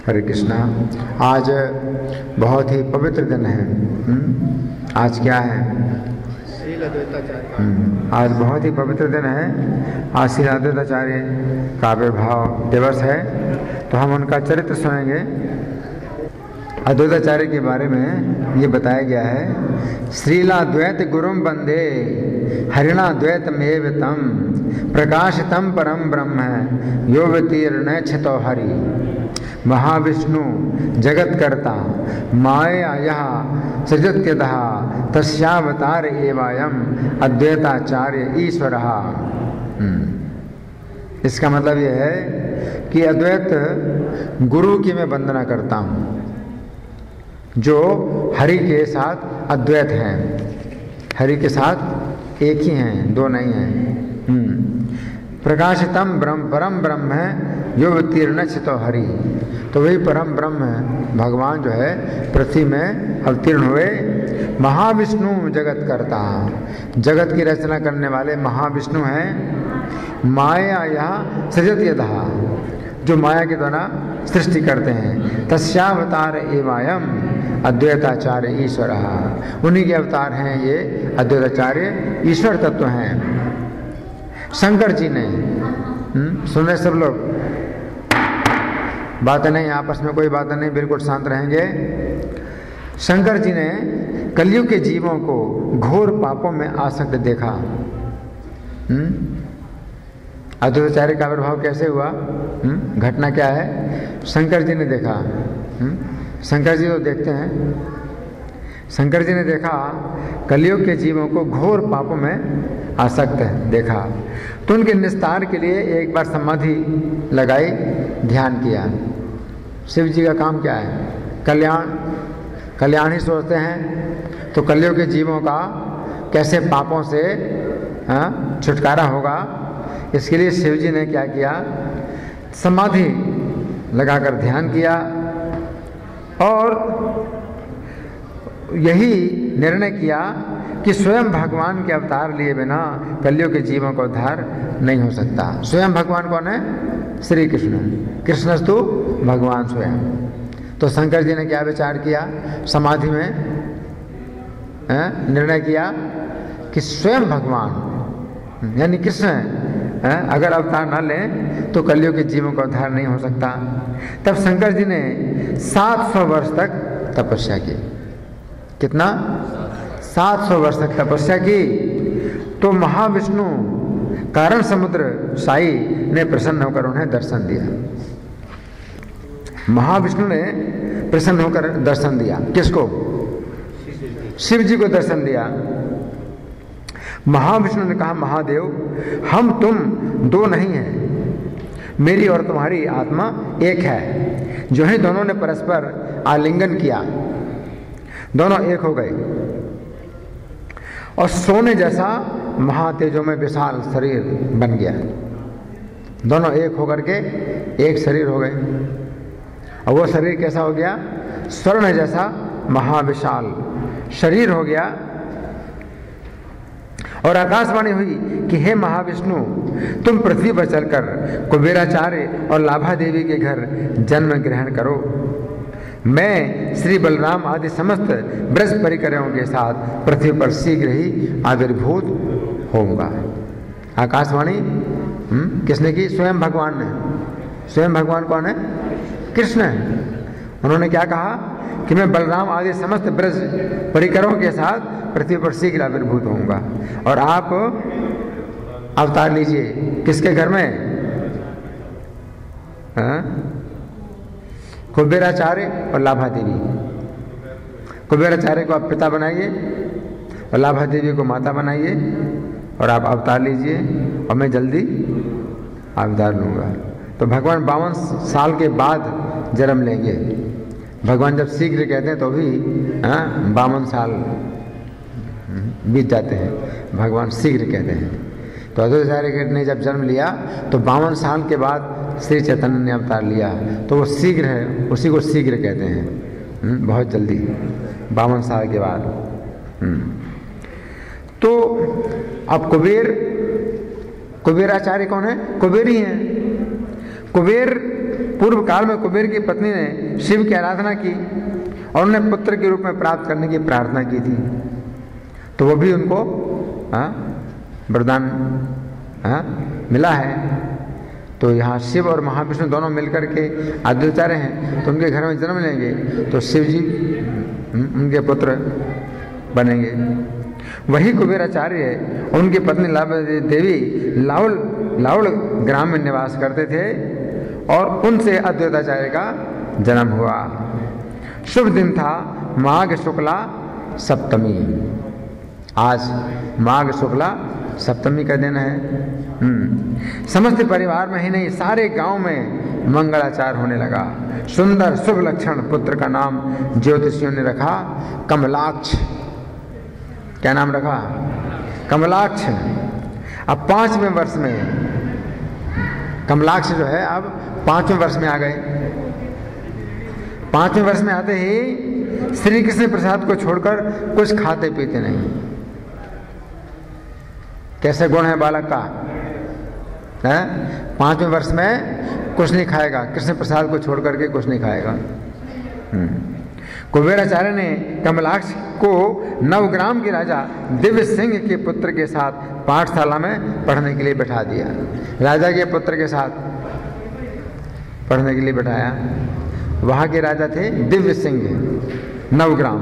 हरे कृष्णा। आज बहुत ही पवित्र दिन है। आज क्या है? आज बहुत ही पवित्र दिन है। आज श्री अद्वैताचार्य का आविर्भाव दिवस है, तो हम उनका चरित्र सुनेंगे। अद्वैताचार्य के बारे में ये बताया गया है, श्रीलाद्वैत गुरुम वंदे हरिणा द्वैतमेव तम प्रकाशितम परम ब्रह्म योवतीर्ण छितो हरि महाविष्णु जगत्कर्ता माया यह सृजत्यतः तस्यावतार एवायम अद्वैताचार्य ईश्वरः। इसका मतलब यह है कि अद्वैत गुरु की मैं वंदना करता हूँ, जो हरि के साथ अद्वैत हैं, हरि के साथ एक ही हैं, दो नहीं हैं। प्रकाशितम ब्रह्म परम ब्रह्म है यो अवतीर्ण छितो हरि। तो वही परम ब्रह्म है, भगवान जो है पृथ्वी में अवतीर्ण हुए। महाविष्णु जगत करता, जगत की रचना करने वाले महाविष्णु हैं। माया यह सृजत यथा, जो माया के द्वारा सृष्टि करते हैं। तस्यावतार एवायम अद्वैताचार्य ईश्वर, उन्हीं के अवतार हैं ये अद्वैताचार्य, ईश्वर तत्व हैं। शंकर जी ने सुन रहे सब लोग? बातें नहीं, आपस में कोई बातें नहीं, बिल्कुल शांत रहेंगे। शंकर जी ने कलयुग के जीवों को घोर पापों में आसक्त देखा। अद्वैताचार्य का आविर्भाव कैसे हुआ? घटना क्या है? शंकर जी ने देखा। शंकर जी तो देखते हैं। शंकर जी ने देखा कलयुग के जीवों को घोर पापों में आसक्त देखा, तो उनके निस्तार के लिए एक बार समाधि लगाई, ध्यान किया। शिव जी का काम क्या है? कल्याण ही सोचते हैं। तो कलयुग के जीवों का कैसे पापों से छुटकारा होगा, इसके लिए शिव जी ने क्या किया? समाधि लगाकर ध्यान किया और यही निर्णय किया कि स्वयं भगवान के अवतार लिए बिना कलयुग के जीवों का उद्धार नहीं हो सकता। स्वयं भगवान कौन है? श्री कृष्ण। कृष्णस्तु भगवान स्वयं। तो शंकर जी ने क्या विचार किया? समाधि में निर्णय किया कि स्वयं भगवान यानी कृष्ण अगर अवतार न लें तो कलयुग के जीवों का उद्धार नहीं हो सकता। तब शंकर जी ने 700 वर्ष तक तपस्या की। कितना? 700 वर्ष तक तपस्या की। तो महाविष्णु कारण समुद्र साई ने प्रसन्न होकर उन्हें दर्शन दिया। महाविष्णु ने प्रसन्न होकर दर्शन दिया। किसको? शिव जी को दर्शन दिया। महाविष्णु ने कहा, महादेव हम तुम दो नहीं हैं, मेरी और तुम्हारी आत्मा एक है। जो ही दोनों ने परस्पर आलिंगन किया, दोनों एक हो गए और सोने जैसा महातेजों में विशाल शरीर बन गया। दोनों एक होकर के एक शरीर हो गए। और वो शरीर कैसा हो गया? स्वर्ण जैसा महाविशाल शरीर हो गया। और आकाशवाणी हुई कि हे महाविष्णु, तुम पृथ्वी पर चलकर कुबेराचार्य और लाभा देवी के घर जन्म ग्रहण करो। मैं श्री बलराम आदि समस्त ब्रज परिकरों के साथ पृथ्वी पर शीघ्र ही आविर्भूत होऊंगा। आकाशवाणी किसने की? स्वयं भगवान ने। स्वयं भगवान कौन है? कृष्ण है। उन्होंने क्या कहा कि मैं बलराम आदि समस्त ब्रज परिकरों के साथ पृथ्वी पर शीघ्र आविर्भूत होऊंगा और आप अवतार लीजिए। किसके घर में? कुबेराचार्य और लाभा देवी। कुबेराचार्य को आप पिता बनाइए और लाभा देवी को माता बनाइए और आप अवतार लीजिए और मैं जल्दी अवतार लूँगा। तो भगवान 52 साल के बाद जन्म लेंगे। भगवान जब शीघ्र कहते हैं तो भी 52 साल बीत जाते हैं, भगवान शीघ्र कहते हैं। तो अद्वैताचार्य ने जब जन्म लिया तो 52 साल के बाद श्री चैतन्य ने अवतार लिया, तो वो शीघ्र है, उसी को शीघ्र कहते हैं, बहुत जल्दी 52 साल के बाद। तो अब कुबेराचार्य कौन है? कुबेर ही हैं। कुबेर पूर्व काल में कुबेर की पत्नी ने शिव की आराधना की और उन्हें पुत्र के रूप में प्राप्त करने की प्रार्थना की थी, तो वो भी उनको वरदान मिला है। तो यहाँ शिव और महाविष्णु दोनों मिलकर के आद्याचार्य हैं, तो उनके घर में जन्म लेंगे तो शिव जी उनके पुत्र बनेंगे। वही कुबेराचार्य उनकी पत्नी देवी लाउल ग्राम में निवास करते थे और उनसे अद्वैताचार्य का जन्म हुआ। शुभ दिन था माघ शुक्ला सप्तमी। आज माघ शुक्ला सप्तमी का दिन है। समस्त परिवार में ही नहीं, सारे गांव में मंगलाचार होने लगा। सुंदर शुभ लक्षण पुत्र का नाम ज्योतिषियों ने रखा कमलाक्ष। क्या नाम रखा? कमलाक्ष। अब 5वें वर्ष में कमलाक्ष जो है अब 5वें वर्ष में आ गए। 5वें वर्ष में आते ही श्री कृष्ण प्रसाद को छोड़कर कुछ खाते पीते नहीं। कैसे गुण है बालक का? 5वें वर्ष में कुछ नहीं खाएगा, कृष्ण प्रसाद को छोड़ करके कुछ नहीं खाएगा। कुबेराचार्य ने कमलाक्ष को नवग्राम के राजा दिव्य सिंह के पुत्र के साथ पाठशाला में पढ़ने के लिए बैठा दिया। राजा के पुत्र के साथ पढ़ने के लिए बैठाया। वहाँ के राजा थे दिव्य सिंह नवग्राम।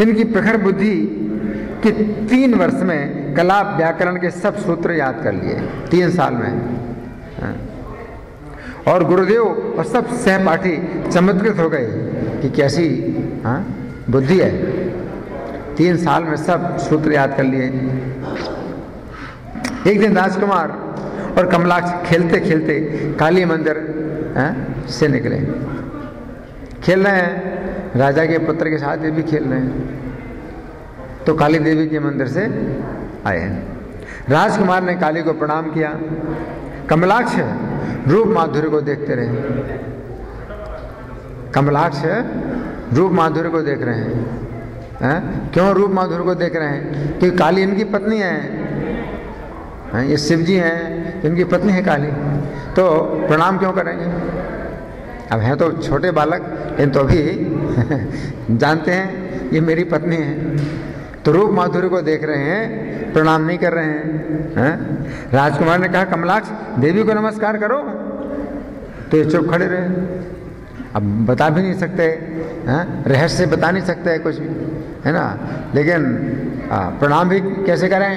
इनकी प्रखर बुद्धि कि 3 वर्ष में कला व्याकरण के सब सूत्र याद कर लिए 3 साल में। और गुरुदेव और सब सहपाठी चमत्कृत हो गए कि कैसी बुद्धि है। 3 साल में सब सूत्र याद कर लिए। एक दिन राजकुमार और कमलाक्ष खेलते खेलते काली मंदिर से निकले। खेल रहे हैं, राजा के पुत्र के साथ ये भी खेल रहे हैं। तो काली देवी के मंदिर से आए। राजकुमार ने काली को प्रणाम किया। कमलाक्ष रूप माधुर्य को देखते रहे। कमलाक्ष रूप माधुर्य को देख रहे हैं। क्यों रूप माधुर्य को देख रहे हैं? क्योंकि काली इनकी पत्नी है। ये शिव जी हैं, इनकी पत्नी है काली, तो प्रणाम क्यों करेंगे? अब हैं तो छोटे बालक, लेकिन तो अभी जानते हैं ये मेरी पत्नी है, तो रूप माधुर्य को देख रहे हैं, प्रणाम नहीं कर रहे हैं। राजकुमार ने कहा कमलाक्ष देवी को नमस्कार करो, तो ये चुप खड़े रहे। अब बता भी नहीं सकते, रहस्य बता नहीं सकते कुछ भी, है ना, लेकिन प्रणाम भी कैसे करें?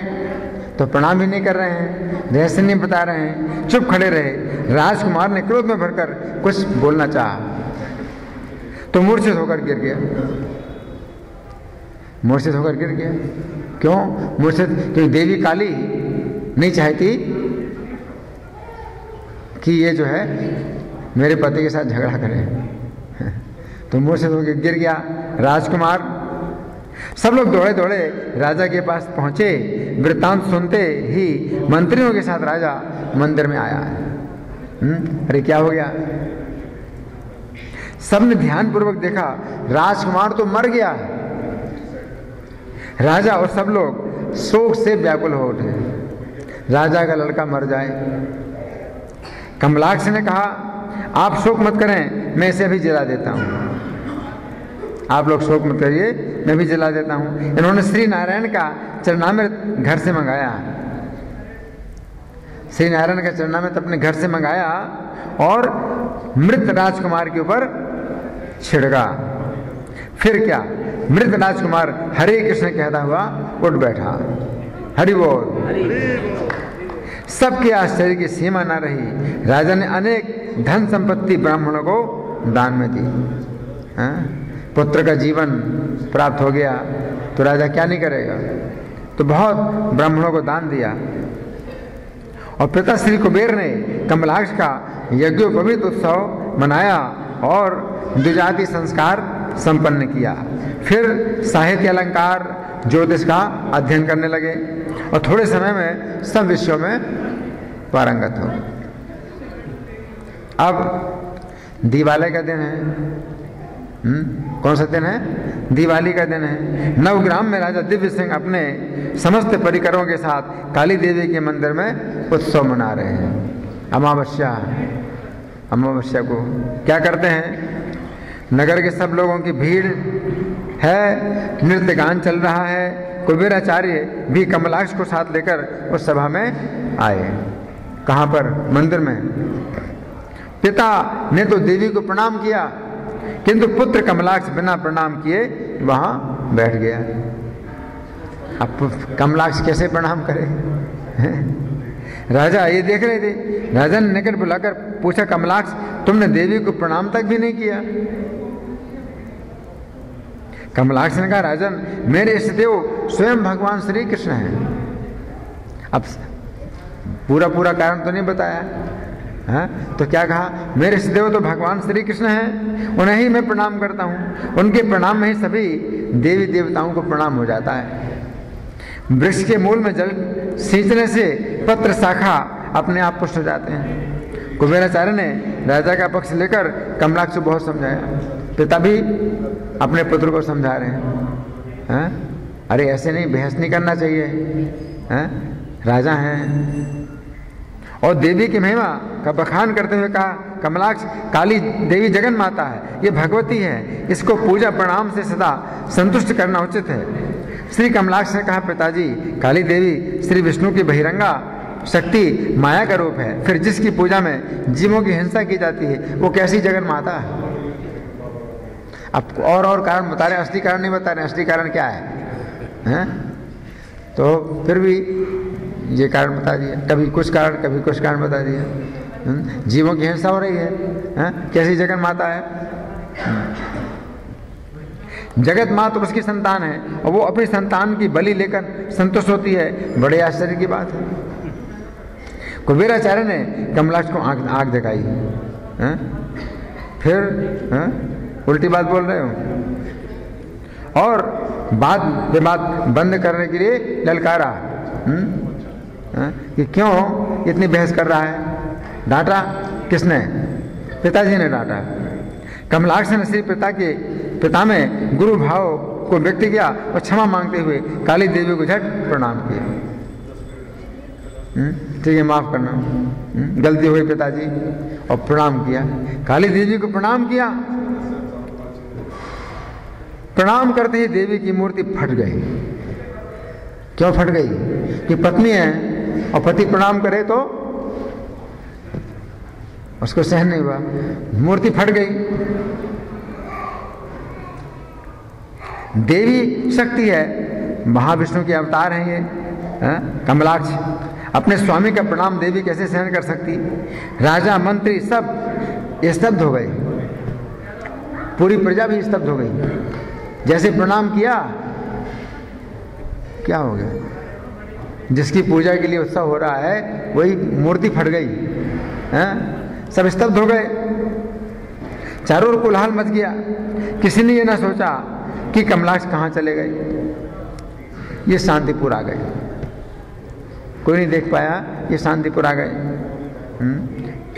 तो प्रणाम भी नहीं कर रहे हैं, रहस्य नहीं बता रहे हैं, चुप खड़े रहे। राजकुमार ने क्रोध में भरकर कुछ बोलना चाहा तो मूर्छित होकर गिर गया। मूर्छित होकर गिर गया। क्यों मूर्छित? क्योंकि देवी काली नहीं चाहती कि ये जो है मेरे पति के साथ झगड़ा करे। तो मूर्छित होकर गिर गया राजकुमार। सब लोग दौड़े दौड़े राजा के पास पहुंचे। वृत्तांत सुनते ही मंत्रियों के साथ राजा मंदिर में आया। अरे क्या हो गया? सबने ध्यानपूर्वक देखा, राजकुमार तो मर गया। राजा और सब लोग शोक से व्याकुल हो उठे, राजा का लड़का मर जाए। कमलाक्ष ने कहा आप शोक मत करें, मैं इसे अभी जला देता हूं। आप लोग शोक मत करिए, मैं भी जला देता हूं। इन्होंने श्री नारायण का चरणामृत घर से मंगाया। श्री नारायण का चरणामृत अपने घर से मंगाया और मृत राजकुमार के ऊपर छिड़का। फिर क्या, मृत राजकुमार हरे कृष्ण कहता हुआ उठ बैठा। हरि बोल। सबके आश्चर्य की सीमा न रही। राजा ने अनेक धन संपत्ति ब्राह्मणों को दान में दी। पुत्र का जीवन प्राप्त हो गया तो राजा क्या नहीं करेगा, तो बहुत ब्राह्मणों को दान दिया। और पिता श्री कुबेर ने कमलाक्ष का यज्ञोपवीत उत्सव मनाया और द्विजाति संस्कार संपन्न किया। फिर साहित्य, अलंकार, ज्योतिष का अध्ययन करने लगे और थोड़े समय में सब विषयों में पारंगत हो। अब दिवाली का दिन है। कौन सा दिन है? दिवाली का दिन है। नवग्राम में राजा दिव्य सिंह अपने समस्त परिकरों के साथ काली देवी के मंदिर में उत्सव मना रहे हैं। अमावस्या, अमावस्या को क्या करते हैं, नगर के सब लोगों की भीड़ है, नृत्य गान चल रहा है। कुबेराचार्य भी कमलाक्ष को साथ लेकर उस सभा में आए। कहाँ पर? मंदिर में। पिता ने तो देवी को प्रणाम किया, किंतु पुत्र कमलाक्ष बिना प्रणाम किए वहां बैठ गया। अब कमलाक्ष कैसे प्रणाम करे? राजा ये देख रहे थे। राजा ने निकट बुलाकर पूछा, कमलाक्ष तुमने देवी को प्रणाम तक भी नहीं किया? कमलाक्ष ने कहा, राजन मेरे इष्टदेव स्वयं भगवान श्री कृष्ण हैं। अब पूरा कारण तो नहीं बताया, हाँ? तो क्या कहा, मेरे इष्टदेव तो भगवान श्री कृष्ण हैं, उन्हें ही मैं प्रणाम करता हूँ। उनके प्रणाम में ही सभी देवी देवताओं को प्रणाम हो जाता है। वृक्ष के मूल में जल सींचने से पत्र शाखा अपने आप पुष्ट हो जाते हैं। कुबेराचार्य ने राजा का पक्ष लेकर कमलाक्ष को बहुत समझाया। पिता भी अपने पुत्र को समझा रहे हैं, हाँ? अरे ऐसे नहीं, बहस नहीं करना चाहिए, हाँ? राजा हैं। और देवी की महिमा का बखान करते हुए कहा, कमलाक्ष काली देवी जगन माता है, ये भगवती है, इसको पूजा प्रणाम से सदा संतुष्ट करना उचित है। श्री कमलाक्ष ने कहा, पिताजी काली देवी श्री विष्णु की बहिरंगा शक्ति माया का रूप है, फिर जिसकी पूजा में जीवों की हिंसा की जाती है वो कैसी जगन माता है? अब और कारण बता रहे, असली कारण नहीं बता रहे। असली कारण क्या है? तो फिर भी ये कारण बता दिया, कभी कुछ कारण बता दिया। जीवों की हिंसा हो रही है, कैसी जगन माता है? जगत माँ तो उसकी संतान है और वो अपनी संतान की बलि लेकर संतुष्ट होती है, बड़े आश्चर्य की बात है। कुबेराचार्य ने कमलाक्ष को आंख दिखाई, फिर उल्टी बात बोल रहे हो, और बात बंद करने के लिए ललकारा कि क्यों इतनी बहस कर रहा है। डांटा किसने? पिताजी ने डांटा। कमलाक्ष ने श्री पिता में गुरु भाव को व्यक्त किया और क्षमा मांगते हुए काली देवी को झट प्रणाम किया। ठीक है, माफ करना, गलती हुई पिताजी, और प्रणाम किया। काली देवी को प्रणाम किया। प्रणाम करते ही देवी की मूर्ति फट गई। क्यों फट गई? कि पत्नी है और पति प्रणाम करे तो उसको सहन नहीं हुआ, मूर्ति फट गई। देवी शक्ति है, महाविष्णु के अवतार हैं ये, कमलाक्ष। अपने स्वामी का प्रणाम देवी कैसे सहन कर सकती? राजा मंत्री सब स्तब्ध हो गए, पूरी प्रजा भी स्तब्ध हो गई। जैसे प्रणाम किया, क्या हो गया? जिसकी पूजा के लिए उत्सव हो रहा है वही मूर्ति फट गई, सब स्तब्ध हो गए। चारों ओर कोलाहल मच गया। किसी ने यह ना सोचा कि कमलाक्ष कहाँ चले गए। ये शांतिपुर आ गए, कोई नहीं देख पाया, ये शांतिपुर आ गए।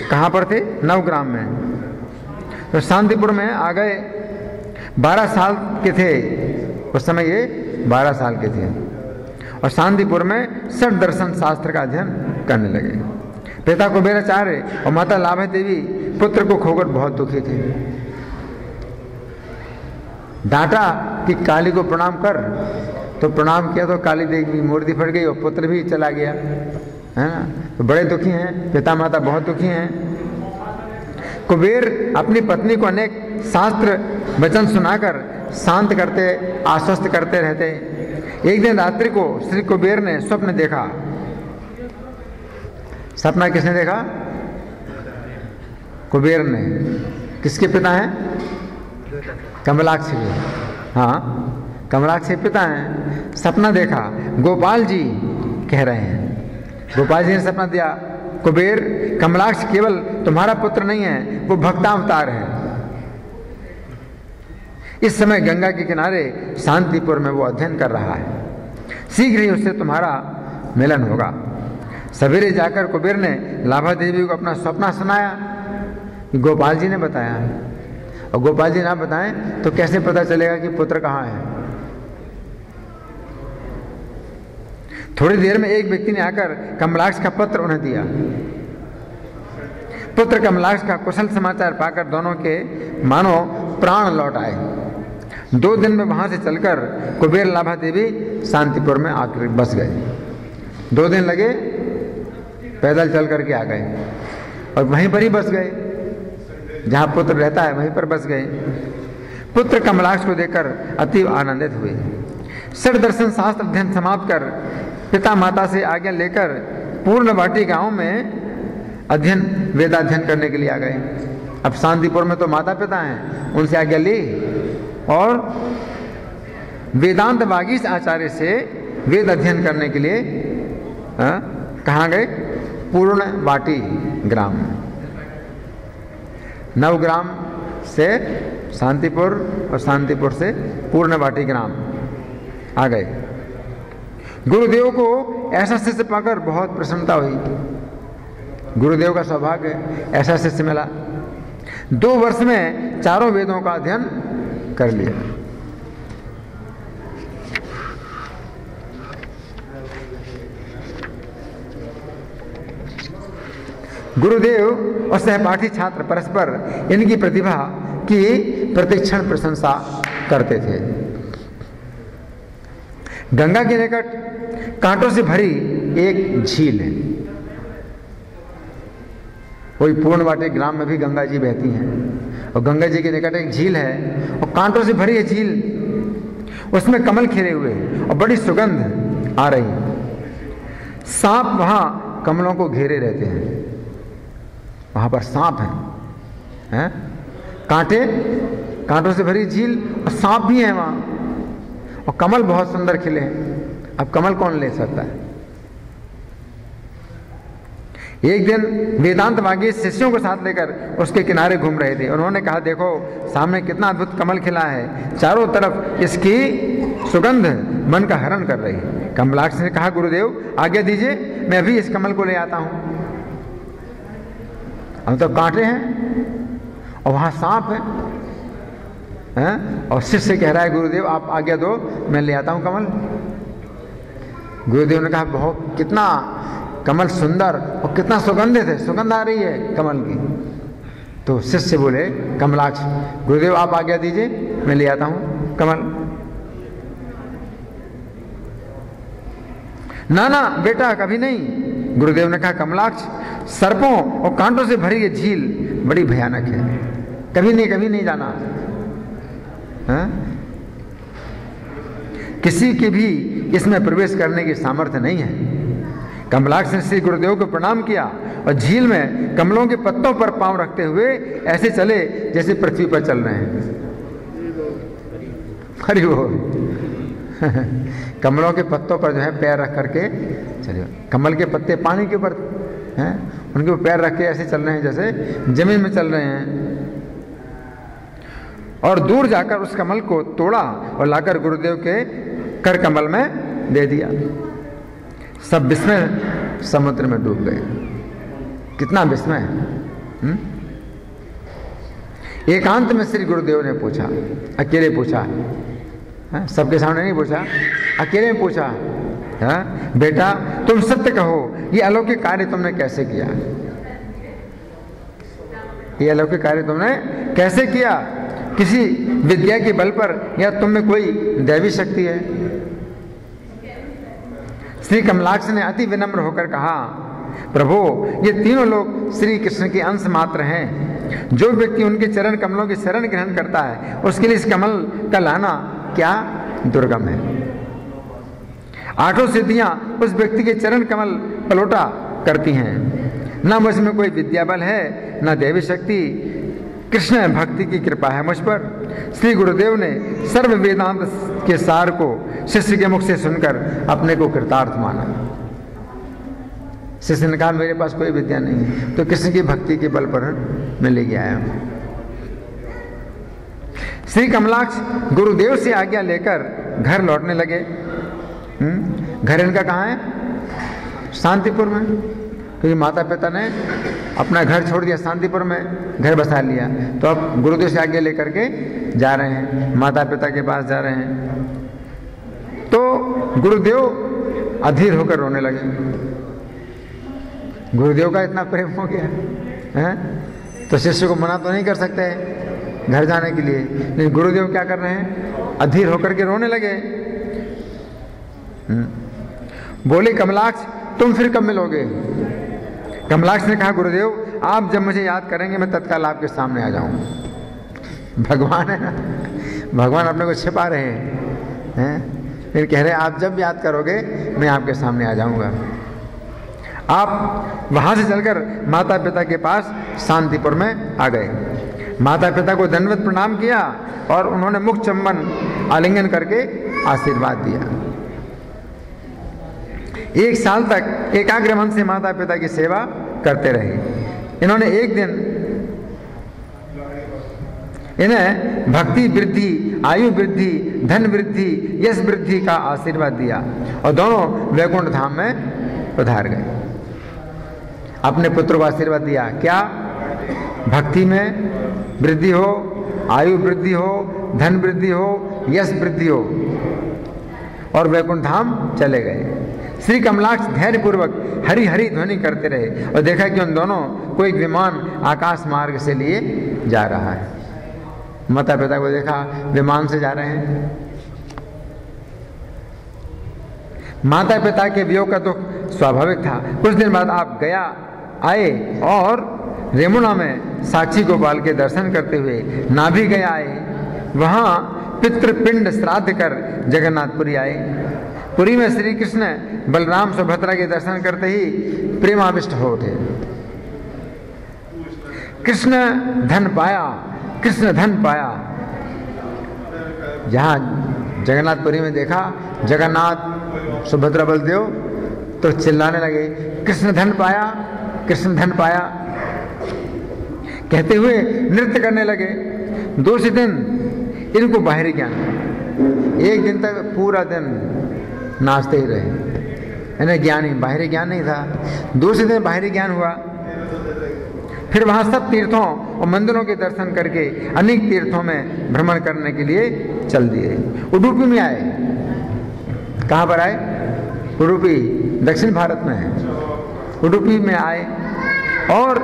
कहाँ पर थे? नवग्राम में। तो शांतिपुर में आ गए। 12 साल के थे उस समय, ये 12 साल के थे, और शांतिपुर में षट दर्शन शास्त्र का अध्ययन करने लगे। पिता कुबेराचार्य और माता लाभा देवी पुत्र को खोकर बहुत दुखी थे। डांटा कि काली को प्रणाम कर, तो प्रणाम किया तो काली देवी की मूर्ति फट गई और पुत्र भी चला गया, है ना? तो बड़े दुखी हैं, पिता माता बहुत दुखी हैं। कुबेर अपनी पत्नी को अनेक शास्त्र वचन सुनाकर शांत करते, आश्वस्त करते रहते। एक दिन रात्रि को श्री कुबेर ने स्वप्न देखा। सपना किसने देखा? कुबेर ने। किसके पिता हैं? कमलाक्ष के। हाँ, कमलाक्ष के पिता हैं। सपना देखा, गोपाल जी कह रहे हैं। गोपाल जी ने सपना दिया, कुबेर कमलाक्ष केवल तुम्हारा पुत्र नहीं है, वो भक्तावतार है। इस समय गंगा के किनारे शांतिपुर में वो अध्ययन कर रहा है, शीघ्र ही उससे तुम्हारा मिलन होगा। सवेरे जाकर कुबेर ने लाभा देवी को अपना सपना सुनाया। गोपाल जी ने बताया, और गोपाल जी ना बताएं तो कैसे पता चलेगा कि पुत्र कहाँ है? थोड़ी देर में एक व्यक्ति ने आकर कमलाक्ष का पत्र उन्हें दिया। पुत्र कमलाक्ष का कुशल समाचार पाकर दोनों के मानो प्राण लौट आए। 2 दिन में वहां से चलकर कुबेर लाभा देवी शांतिपुर में आकर बस गए। 2 दिन लगे, पैदल चल करके आ गए और वहीं पर ही बस गए, जहां पुत्र रहता है वहीं पर बस गए। पुत्र कमलाक्ष को देखकर अति आनंदित हुए। षड दर्शन शास्त्र अध्ययन समाप्त कर पिता माता से आज्ञा लेकर पूर्णवाटी गांव में वेदाध्ययन करने के लिए आ गए। अब शांतिपुर में तो माता पिता हैं, उनसे आज्ञा ली और वेदांत वागीश आचार्य से वेद अध्ययन करने के लिए कहाँ गए? पूर्णवाटी ग्राम। नवग्राम से शांतिपुर और शांतिपुर से पूर्णवाटी ग्राम आ गए। गुरुदेव को ऐसा शिष्य पाकर बहुत प्रसन्नता हुई। गुरुदेव का सौभाग्य, ऐसा शिष्य मिला। 2 वर्ष में 4 वेदों का अध्ययन कर लिया। गुरुदेव और सहपाठी छात्र परस्पर इनकी प्रतिभा की प्रतिक्षण प्रशंसा करते थे। गंगा के निकट कांटों से भरी एक झील है। वही पूर्णवाटी ग्राम में भी गंगा जी बहती हैं और गंगा जी के निकट एक झील है और कांटों से भरी है झील। उसमें कमल खिले हुए और बड़ी सुगंध आ रही। सांप वहां कमलों को घेरे रहते हैं। वहां पर सांप हैं, कांटों से भरी झील और सांप भी है वहां और कमल बहुत सुंदर खिले हैं। अब कमल कौन ले सकता है? एक दिन वेदांत वागी शिष्यों को साथ लेकर उसके किनारे घूम रहे थे। उन्होंने कहा, देखो सामने कितना अद्भुत कमल खिला है, चारों तरफ इसकी सुगंध मन का हरण कर रही है। कमलाक्ष ने कहा, गुरुदेव आज्ञा दीजिए, मैं अभी इस कमल को ले आता हूं। हम तो कांटे हैं और वहां सांप है और शिष्य कह रहा है, गुरुदेव आप आज्ञा दो, मैं ले आता हूं कमल। गुरुदेव ने कहा, बहुत कितना कमल सुंदर और कितना सुगंधित है, सुगंध आ रही है कमल की। तो शिष्य बोले, कमलाक्ष गुरुदेव आप आज्ञा दीजिए, मैं ले आता हूं कमल। ना ना बेटा कभी नहीं। गुरुदेव ने कहा, कमलाक्ष सर्पों और कांटों से भरी ये झील बड़ी भयानक है, कभी नहीं जाना। किसी के भी इसमें प्रवेश करने की सामर्थ्य नहीं है। कमलाक्ष ने श्री गुरुदेव को प्रणाम किया और झील में कमलों के पत्तों पर पांव रखते हुए ऐसे चले जैसे पृथ्वी पर चल रहे हैं। हरि बोल। कमलों के पत्तों पर जो है पैर रख करके चलिए। कमल के पत्ते पानी के ऊपर हैं, उनके ऊपर पैर रख के ऐसे चल रहे हैं जैसे जमीन में चल रहे हैं। और दूर जाकर उस कमल को तोड़ा और लाकर गुरुदेव के कर कमल में दे दिया। सब विस्मय समुद्र में डूब गए। कितना विस्मय। एकांत में श्री गुरुदेव ने पूछा, अकेले पूछा, सबके सामने नहीं पूछा, अकेले में पूछा, बेटा तुम सत्य कहो, ये अलौकिक कार्य तुमने कैसे किया? ये अलौकिक कार्य तुमने कैसे किया? किसी विद्या के बल पर या तुम में कोई दैवी शक्ति है? श्री कमलाक्ष ने अति विनम्र होकर कहा, प्रभु ये तीनों लोग श्री कृष्ण के अंश मात्र हैं। जो व्यक्ति उनके चरण कमलों की शरण ग्रहण करता है उसके लिए इस कमल का लाना क्या दुर्गम है। 8 सिद्धियां उस व्यक्ति के चरण कमल पलोटा करती हैं। न मुझ में कोई विद्या बल है न देवी शक्ति, कृष्ण भक्ति की कृपा है मुझ पर। श्री गुरुदेव ने सर्व वेदांत के सार को शिष्य के मुख से सुनकर अपने को कृतार्थ माना। शिष्य ने कहा, मेरे पास कोई विद्या नहीं है, तो कृष्ण की भक्ति के बल पर मैं लेके आया। श्री कमलाक्ष गुरुदेव से आज्ञा लेकर घर लौटने लगे। घर इनका कहाँ है? शांतिपुर में, क्योंकि माता पिता ने अपना घर छोड़ दिया, शांतिपुर में घर बसा लिया। तो अब गुरुदेव से आज्ञा लेकर के जा रहे हैं, माता पिता के पास जा रहे हैं। तो गुरुदेव अधीर होकर रोने लगे। गुरुदेव का इतना प्रेम हो गया हैं? तो शिष्य को मना तो नहीं कर सकते घर जाने के लिए, लेकिन गुरुदेव क्या कर रहे हैं, अधीर होकर के रोने लगे। बोले कमलाक्ष तुम फिर कब मिलोगे? कमलाक्ष ने कहा गुरुदेव आप जब मुझे याद करेंगे मैं तत्काल आपके सामने आ जाऊंगा। भगवान है ना, भगवान अपने को छिपा रहे हैं, फिर कह रहे आप जब याद करोगे मैं आपके सामने आ जाऊंगा। आप वहां से चलकर माता पिता के पास शांतिपुर में आ गए। माता पिता को दंडवत प्रणाम किया और उन्होंने मुख चुंबन आलिंगन करके आशीर्वाद दिया। 1 साल तक एकाग्र मन से माता पिता की सेवा करते रहे। इन्होंने एक दिन इन्हें भक्ति वृद्धि, आयु वृद्धि, धन वृद्धि, यश वृद्धि का आशीर्वाद दिया और दोनों वैकुंठ धाम में पधार गए। अपने पुत्र को आशीर्वाद दिया, क्या? भक्ति में वृद्धि हो, आयु वृद्धि हो, धन वृद्धि हो, यश वृद्धि हो, और वैकुंठ धाम चले गए। श्री कमलाक्ष धैर्यपूर्वक हरि हरि ध्वनि करते रहे और देखा कि उन दोनों को एक विमान आकाश मार्ग से लिए जा रहा है। माता पिता को देखा विमान से जा रहे हैं। माता पिता के वियोग का दुख स्वाभाविक था। कुछ दिन बाद आप गया आए और रेमुना में साक्षी गोपाल के दर्शन करते हुए नाभि गया आए। वहां पितृपिंड श्राद्ध कर जगन्नाथपुरी आए। पुरी में श्री कृष्ण बलराम सुभद्रा के दर्शन करते ही प्रेमाविष्ट हो उठे। कृष्ण धन पाया, कृष्ण धन पाया। जहां जगन्नाथपुरी में देखा जगन्नाथ सुभद्रा बलदेव तो चिल्लाने लगे कृष्ण धन पाया, कृष्ण धन पाया, कहते हुए नृत्य करने लगे। दूसरे दिन इनको बाहरी ज्ञान, एक दिन तक पूरा दिन नाचते ही रहे, इन्हें ज्ञान ही, बाहरी ज्ञान नहीं था। दूसरे दिन बाहरी ज्ञान हुआ। फिर वहां सब तीर्थों और मंदिरों के दर्शन करके अनेक तीर्थों में भ्रमण करने के लिए चल दिए। उडुपी में आए। कहां पर आए? उडुपी दक्षिण भारत में है। उडुपी में आए और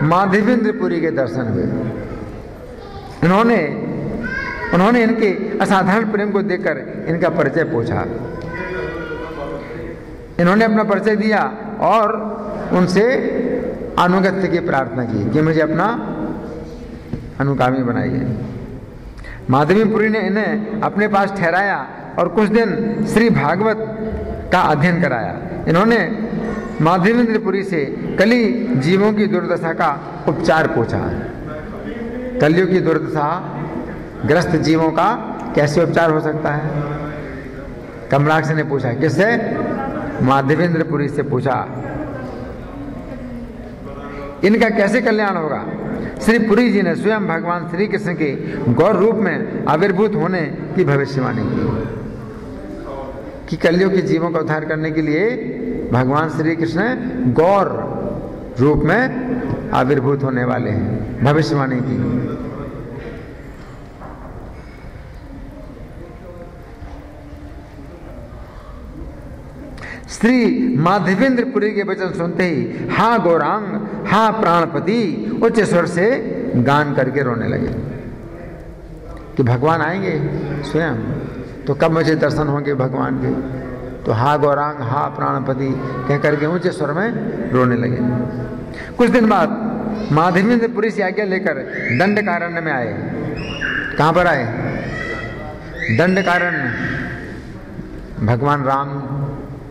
माधवेंद्रपुरी के दर्शन हुए। उन्होंने इनके असाधारण प्रेम को देखकर इनका परिचय पूछा। इन्होंने अपना परिचय दिया और उनसे अनुगत्य की प्रार्थना की कि मुझे अपना अनुगामी बनाइए। माधवीपुरी ने इन्हें अपने पास ठहराया और कुछ दिन श्री भागवत का अध्ययन कराया। इन्होंने माधवेंद्रपुरी से कली जीवों की दुर्दशा का उपचार पूछा। कलियुग की दुर्दशा ग्रस्त जीवों का कैसे उपचार हो सकता है? कमलाक्ष ने पूछा। किससे? माधवेंद्रपुरी से पूछा। इनका कैसे कल्याण होगा? श्री पुरी जी ने स्वयं भगवान श्री कृष्ण के गौर रूप में आविर्भूत होने की भविष्यवाणी की कि कलियुग के जीवों का उद्धार करने के लिए भगवान श्री कृष्ण गौर रूप में आविर्भूत होने वाले हैं, भविष्यवाणी की। श्री माधवेंद्रपुरी के वचन सुनते ही हा गौरांग, हा प्राणपति उच्च स्वर से गान करके रोने लगे कि भगवान आएंगे स्वयं, तो कब मुझे दर्शन होंगे भगवान के? तो हा गौरांग, हा प्राणपति कह करके ऊंचे स्वर में रोने लगे। कुछ दिन बाद माधवेंद्रपुरी से आज्ञा लेकर दंडकारण्य में आए। कहां पर आए? दंडकारण्य। भगवान राम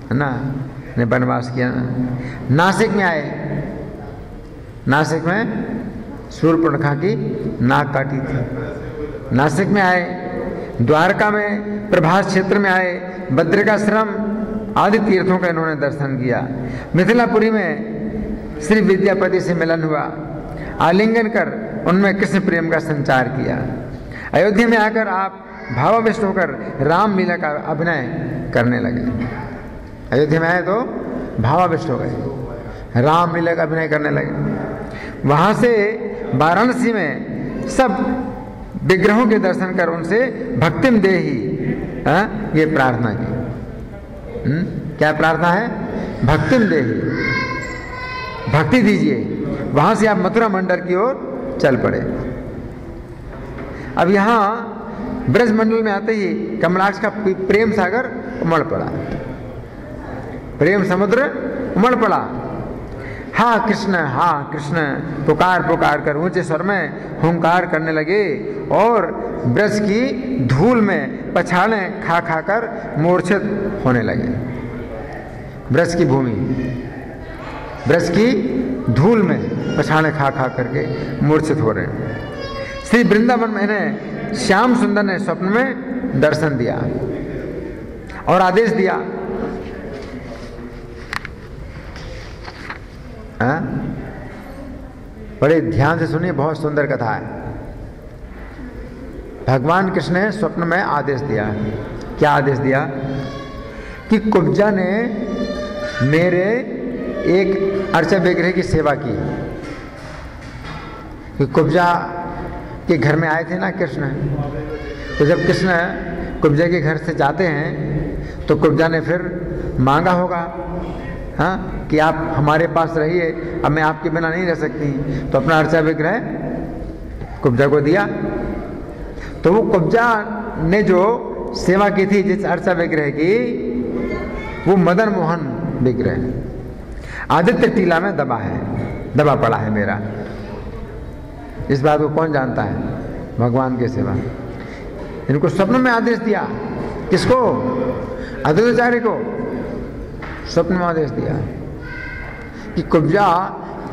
है ना ने वनवास किया। नासिक में आए। नासिक में शूर्पणखा की नाक काटी थी। नासिक में आए। द्वारका में प्रभास क्षेत्र में आए। बद्रिकाश्रम आदि तीर्थों का इन्होंने दर्शन किया। मिथिलापुरी में श्री विद्यापति से मिलन हुआ। आलिंगन कर उनमें कृष्ण प्रेम का संचार किया। अयोध्या में आकर आप भावाविष्ट होकर रामलीला का अभिनय करने लगे। अयोध्या में आए तो भावाविष्ट हो गए, रामलीला का अभिनय करने लगे। वहां से वाराणसी में सब विग्रहों के दर्शन कर उनसे भक्तिम देहि ये प्रार्थना की। क्या प्रार्थना है? भक्तिम देहि। भक्ति दीजिए। वहां से आप मथुरा मंडल की ओर चल पड़े। अब यहां ब्रज मंडल में आते ही कमलाक्ष का प्रेम सागर उमड़ पड़ा, प्रेम समुद्र उमड़ पड़ा। हाँ कृष्ण पुकार पुकार कर ऊंचे स्वर में हुंकार करने लगे और ब्रज की धूल में पछाड़ें खा खा कर मूर्छित होने लगे। ब्रज की भूमि, ब्रज की धूल में पछाड़ें खा खा करके मूर्छित हो रहे हैं। श्री वृंदावन में इन्हें श्याम सुंदर ने स्वप्न में दर्शन दिया और आदेश दिया, बड़े ध्यान से सुनिए, बहुत सुंदर कथा है। भगवान कृष्ण ने स्वप्न में आदेश दिया। क्या आदेश दिया? कि कुब्जा ने मेरे एक अर्चा विग्रह की सेवा की। कि कुब्जा के घर में आए थे ना कृष्ण, तो जब कृष्ण कुब्जा के घर से जाते हैं तो कुब्जा ने फिर मांगा होगा, हाँ, कि आप हमारे पास रहिए, अब मैं आपके बिना नहीं रह सकती, तो अपना अर्चा विग्रह कुब्जा को दिया। तो वो कुब्जा ने जो सेवा की थी जिस अर्चा विग्रह की, वो मदन मोहन विग्रह आदित्य टीला में दबा पड़ा है मेरा। इस बात को कौन जानता है? भगवान की सेवा। इनको स्वप्न में आदेश दिया। किसको? अद्वैताचार्य को स्वप्न में आदेश दिया कि कुब्जा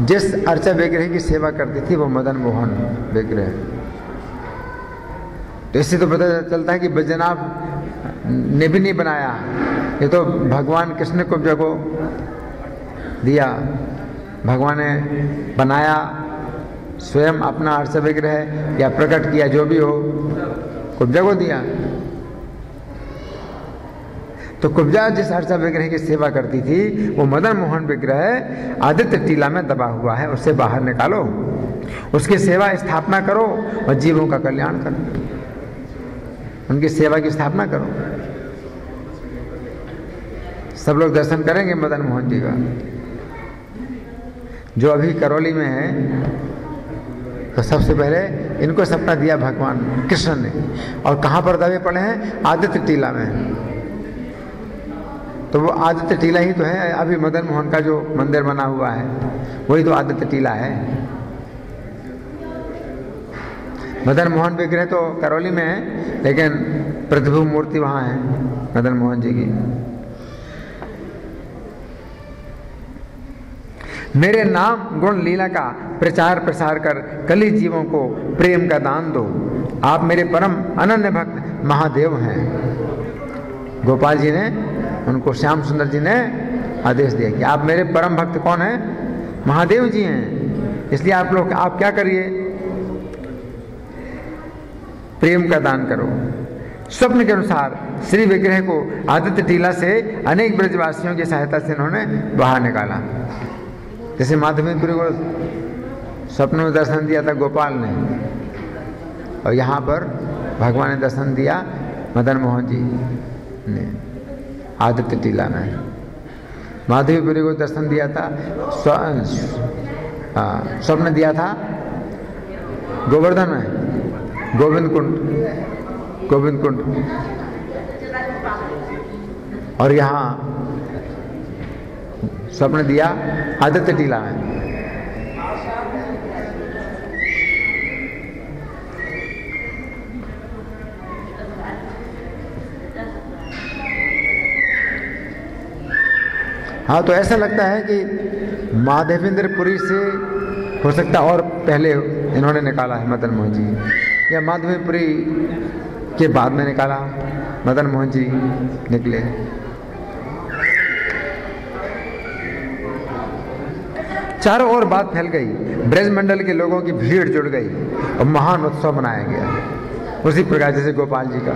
जिस अर्चा विग्रह की सेवा करती थी वो मदन मोहन विग्रह। तो इससे तो पता चलता है कि बैजनाथ ने भी नहीं बनाया, ये तो भगवान कृष्ण ने कुब्जा को दिया। भगवान ने बनाया, स्वयं अपना अर्चा विग्रह या प्रकट किया, जो भी हो, कुब्जा को दिया। तो कुब्जा जिस अर्चा विग्रह की सेवा करती थी वो मदन मोहन विग्रह आदित्य टीला में दबा हुआ है, उससे बाहर निकालो, उसकी सेवा स्थापना करो और जीवों का कल्याण करो, उनकी सेवा की स्थापना करो। सब लोग दर्शन करेंगे मदन मोहन जी का, जो अभी करौली में है। तो सबसे पहले इनको सपना दिया भगवान कृष्ण ने, और कहाँ पर दबे पड़े हैं? आदित्य टीला में। तो वो आदित्य टीला ही तो है, अभी मदन मोहन का जो मंदिर बना हुआ है वही तो आदित्य टीला है। मदन मोहन विग्रह तो करौली में है, लेकिन प्रतिभू मूर्ति वहाँ है मदन मोहन जी की। मेरे नाम गुण लीला का प्रचार प्रसार कर कली जीवों को प्रेम का दान दो। आप मेरे परम अनन्य भक्त महादेव हैं। गोपाल जी ने उनको, श्याम सुंदर जी ने आदेश दिया कि आप मेरे परम भक्त कौन हैं? महादेव जी हैं। इसलिए आप क्या करिए? प्रेम का दान करो। स्वप्न के अनुसार श्री विग्रह को आदित्य टीला से अनेक ब्रजवासियों की सहायता से इन्होंने बाहर निकाला। जैसे माधवीपुरी को स्वप्न में दर्शन दिया था गोपाल ने, और यहाँ पर भगवान ने दर्शन दिया मदन मोहन जी ने आदित्य टीला में। माधवीपुरी को दर्शन दिया था, स्वप्न दिया था गोवर्धन में, गोविंद कुंड, और यहाँ स्वप्न दिया आदित्य टीला में। हाँ, तो ऐसा लगता है कि माधवेंद्रपुरी से हो सकता और पहले इन्होंने निकाला है मदन मोहन जी, या माधवेंद्रपुरी के बाद में निकाला मदन मोहन जी निकले। चारों ओर बात फैल गई, ब्रजमंडल के लोगों की भीड़ जुड़ गई और महान उत्सव मनाया गया। उसी प्रकार जैसे गोपाल जी का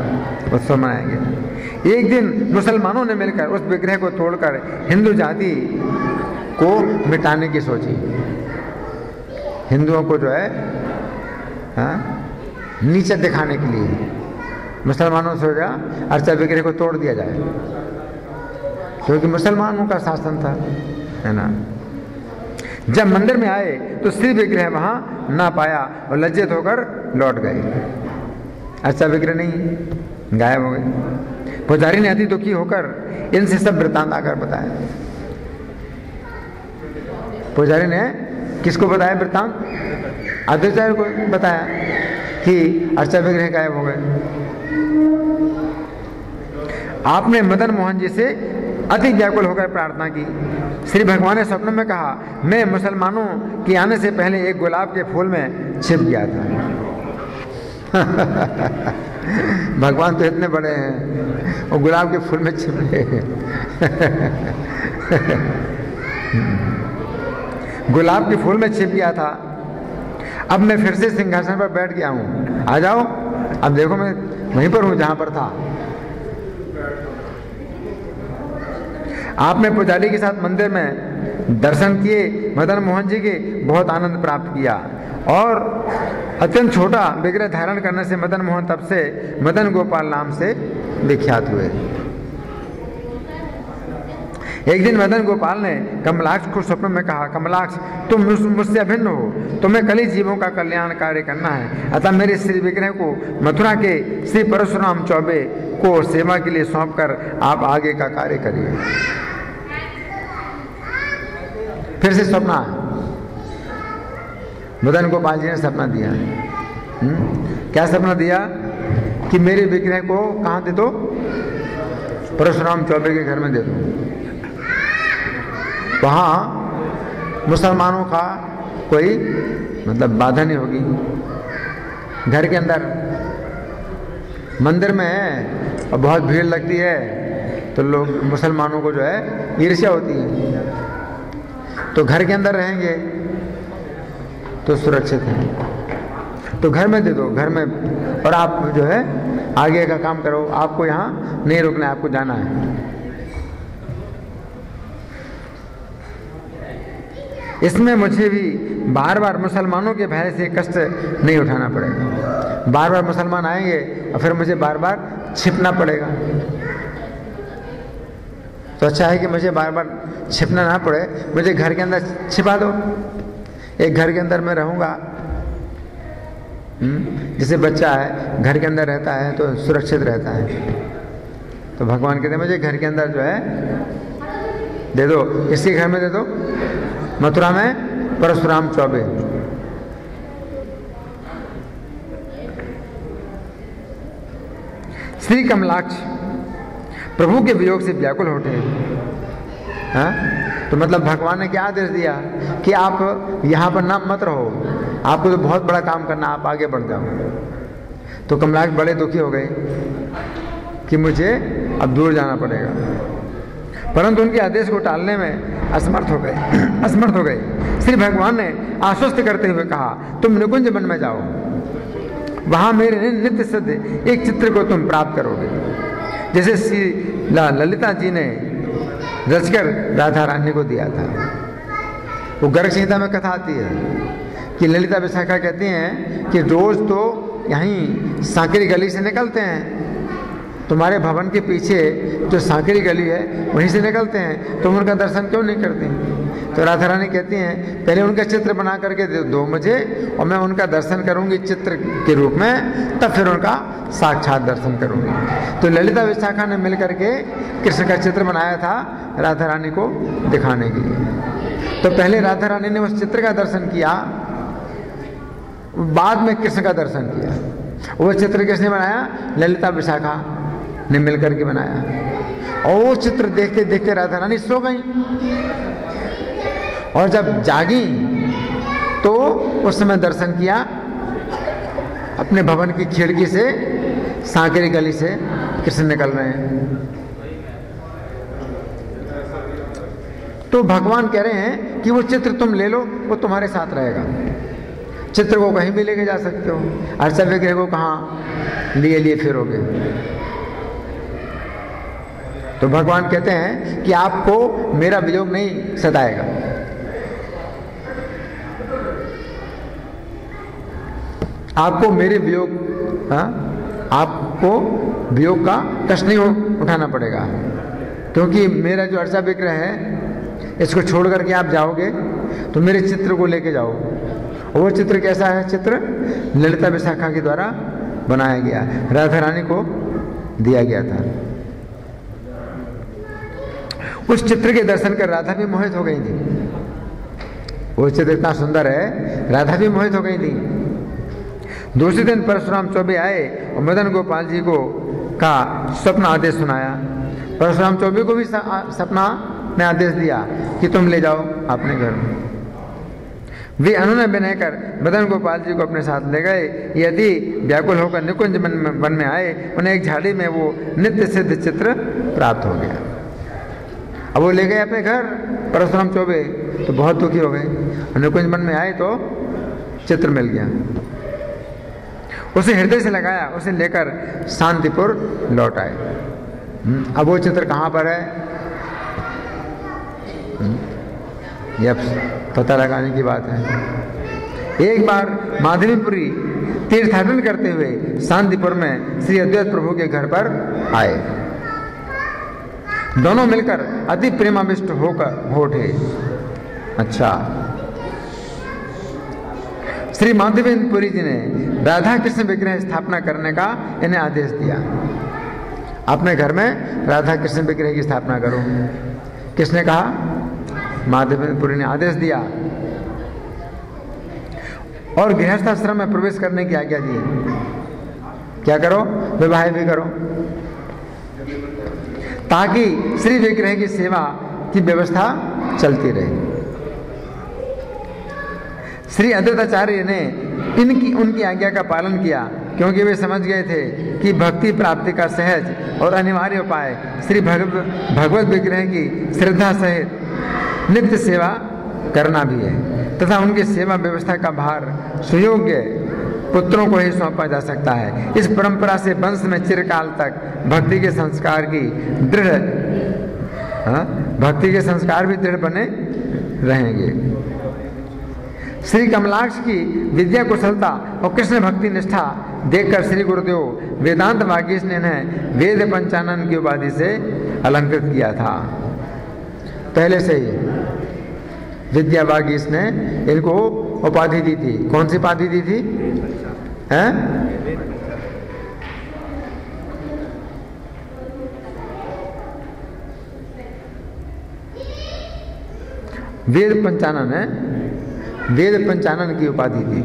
उत्सव मनाया गया। एक दिन मुसलमानों ने मिलकर उस विग्रह को तोड़कर हिंदू जाति को मिटाने की सोची। हिंदुओं को जो है नीचे दिखाने के लिए मुसलमानों से सोचा अर्चा विग्रह को तोड़ दिया जाए, क्योंकि मुसलमानों का शासन था, है ना। जब मंदिर में आए तो श्री विग्रह वहां ना पाया और लज्जित होकर लौट गए। अच्छा विग्रह नहीं, गायब हो गए। पुजारी ने अति दुखी होकर इनसे सब वृत्तांत आकर बताया। पुजारी ने किसको बताया वृत्तांत? आचार्य को बताया कि अर्चा विग्रह गायब हो गए। आपने मदन मोहन जी से अति व्याकुल होकर प्रार्थना की। श्री भगवान ने स्वप्न में कहा, मैं मुसलमानों के आने से पहले एक गुलाब के फूल में छिप गया था। भगवान तो इतने बड़े हैं और गुलाब के फूल में छिप गए। गुलाब के फूल में छिप गया था। अब मैं फिर से सिंहासन पर बैठ गया हूं, आ जाओ। अब देखो मैं वहीं पर हूं जहां पर था। आपने पुजारी के साथ मंदिर में दर्शन किए, मदन मोहन जी के बहुत आनंद प्राप्त किया और अत्यंत छोटा विग्रह धारण करने से मदन मोहन तब से मदन गोपाल नाम से विख्यात हुए। एक दिन मदन गोपाल ने कमलाक्ष को स्वप्न में कहा, कमलाक्ष तुम मुझसे अभिन्न हो, तुम्हें कली जीवों का कल्याण कार्य करना है, अतः मेरे श्री विग्रह को मथुरा के श्री परशुराम चौबे को सेवा के लिए सौंपकर आप आगे का कार्य करिए। फिर से सपना, मदन गोपाल जी ने सपना दिया। क्या सपना दिया? कि मेरे विग्रह को कहाँ दे दो? परशुराम चौबे के घर में दे दो। वहाँ मुसलमानों का कोई मतलब बाधा नहीं होगी। घर के अंदर मंदिर में है और बहुत भीड़ लगती है तो लोग मुसलमानों को जो है ईर्ष्या होती है, तो घर के अंदर रहेंगे तो सुरक्षित हैं। तो घर में दे दो, घर में, और आप जो है आगे का काम करो, आपको यहाँ नहीं रुकना है, आपको जाना है। इसमें मुझे भी बार बार मुसलमानों के भय से कष्ट नहीं उठाना पड़ेगा। बार बार मुसलमान आएंगे और फिर मुझे बार बार छिपना पड़ेगा। तो अच्छा है कि मुझे बार बार छिपना ना पड़े, मुझे घर के अंदर छिपा दो। एक घर के अंदर मैं रहूँगा, जैसे बच्चा है घर के अंदर रहता है तो सुरक्षित रहता है। तो भगवान कहते हैं मुझे घर के अंदर जो है दे दो। किसके घर में दे दो? मथुरा में परशुराम चौबे। श्री कमलाक्ष प्रभु के वियोग से व्याकुल उठे। हाँ? तो मतलब भगवान ने क्या आदेश दिया कि आप यहाँ पर ना मत रहो, आपको तो बहुत बड़ा काम करना, आप आगे बढ़ जाओ। तो कमलाक्ष बड़े दुखी हो गए कि मुझे अब दूर जाना पड़ेगा, परंतु उनके आदेश को टालने में असमर्थ हो गए। श्री भगवान ने आश्वस्त करते हुए कहा, तुम निकुंज वन में जाओ, वहां मेरे नित्य सिद्ध एक चित्र को तुम प्राप्त करोगे, जैसे श्री ललिता जी ने रचकर राधा रानी को दिया था। वो गर्ग संहिता में कथा आती है कि ललिता विशाखा कहती हैं कि रोज तो यहीं सांकरी गली से निकलते हैं, तुम्हारे भवन के पीछे जो सांकरी गली है वहीं से निकलते हैं, तुम उनका दर्शन क्यों नहीं करती? तो राधा रानी कहती हैं पहले उनका चित्र बना करके दो मुझे और मैं उनका दर्शन करूंगी चित्र के रूप में, तब फिर उनका साक्षात दर्शन करूंगी। तो ललिता विशाखा ने मिलकर के कृष्ण का चित्र बनाया था राधा रानी को दिखाने के लिए। तो पहले राधा रानी ने उस चित्र का दर्शन किया, बाद में कृष्ण का दर्शन किया। वो चित्र किसने बनाया? ललिता विशाखा ने मिलकर के बनाया। और वो चित्र देखते देखते राधा रानी सो गई, और जब जागी तो उस समय दर्शन किया अपने भवन की खिड़की से, सांकरी गली से कृष्ण निकल रहे हैं। तो भगवान कह रहे हैं कि वो चित्र तुम ले लो, वो तुम्हारे साथ रहेगा। चित्र को कहीं भी लेके जा सकते हो, अर्चा विग्रह को कहाँ लिए फिरोगे? तो भगवान कहते हैं कि आपको मेरा वियोग नहीं सताएगा। आपको मेरे वियोग, आपको वियोग का कष्ट नहीं उठाना पड़ेगा, क्योंकि मेरा जो अर्चा विग्रह है इसको छोड़ करके आप जाओगे तो मेरे चित्र को लेके जाओ। वो चित्र कैसा है? चित्र ललिता विशाखा के द्वारा बनाया गया, राधा रानी को दिया गया था। उस चित्र के दर्शन कर राधा भी मोहित हो गई थी। वो चित्र इतना सुंदर है, राधा भी मोहित हो गई थी। दूसरे दिन परशुराम चौबे आए और मदन गोपाल जी को का स्वप्न आदेश सुनाया। परशुराम चौबे को भी सपना में आदेश दिया कि तुम ले जाओ अपने घर में। वे अनुनय विनय कर मदन गोपाल जी को अपने साथ ले गए। यदि व्याकुल होकर निकुंज वन में आए, उन्हें एक झाड़ी में वो नित्य सिद्ध चित्र प्राप्त हो गया। अब वो ले गए अपने घर परशुराम चौबे, तो बहुत दुखी हो गए। निकुंज वन में आए तो चित्र मिल गया, उसे हृदय से लगाया, उसे लेकर शांतिपुर लौट आए। अब वो चित्र कहाँ पर है यह पता लगाने की बात है। एक बार माधवीपुरी तीर्थाटन करते हुए शांतिपुर में श्री अद्वैत प्रभु के घर पर आए। दोनों मिलकर अति प्रेमाविष्ट हो उठे। अच्छा, श्री माधवीपुरी जी ने राधा कृष्ण विग्रह स्थापना करने का इन्हें आदेश दिया। अपने घर में राधा कृष्ण विग्रह की स्थापना करो। किसने कहा? माधवीपुरी ने आदेश दिया। और गृहस्थाश्रम में प्रवेश करने की आज्ञा दी। क्या करो? विवाह भी करो, ताकि श्री विग्रह की सेवा की व्यवस्था चलती रहे। श्री अद्वैताचार्य ने उनकी आज्ञा का पालन किया, क्योंकि वे समझ गए थे कि भक्ति प्राप्ति का सहज और अनिवार्य उपाय श्री भगवत विग्रह की श्रद्धा सहित नित्य सेवा करना भी है, तथा उनकी सेवा व्यवस्था का भार सुयोग्य पुत्रों को ही सौंपा जा सकता है। इस परंपरा से वंश में चिरकाल तक भक्ति के संस्कार भी दृढ़ बने रहेंगे। श्री कमलाक्ष की विद्या कुशलता और कृष्ण भक्ति निष्ठा देखकर श्री गुरुदेव वेदांत वागीश ने इन्हें वेद पंचानन की उपाधि से अलंकृत किया था। पहले से ही विद्या वागीश ने इनको उपाधि दी थी। कौन सी उपाधि दी थी? हैं? वेद पंचानन है, वेद पंचानन की उपाधि दी।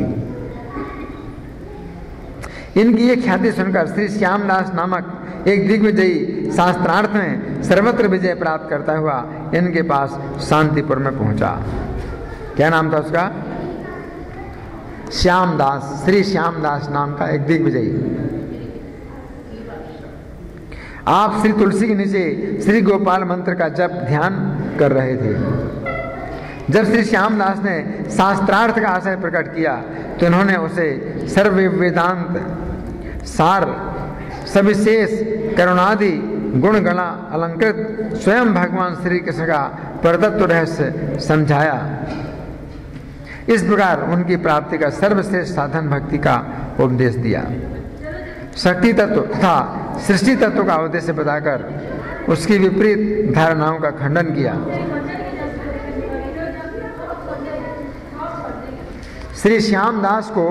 इनकी ये ख्याति सुनकर श्री श्यामदास नामक एक दिग्विजयी शास्त्रार्थ में सर्वत्र विजय प्राप्त करता हुआ इनके पास शांतिपुर में पहुंचा। क्या नाम था उसका? श्यामदास, श्री श्यामदास नाम का एक दिग्विजयी। आप श्री तुलसी के नीचे श्री गोपाल मंत्र का जप ध्यान कर रहे थे। जब श्री श्यामदास ने शास्त्रार्थ का आशय प्रकट किया तो इन्होंने उसे सर्व वेदांत सार सविशेष करुणादि गुण गणा अलंकृत स्वयं भगवान श्री कृष्ण का परतत्व रहस्य समझाया। इस प्रकार उनकी प्राप्ति का सर्वश्रेष्ठ साधन भक्ति का उपदेश दिया। शक्ति तत्व तथा सृष्टि तत्व का उद्देश्य बताकर उसकी विपरीत धारणाओं का खंडन किया। श्री श्यामदास को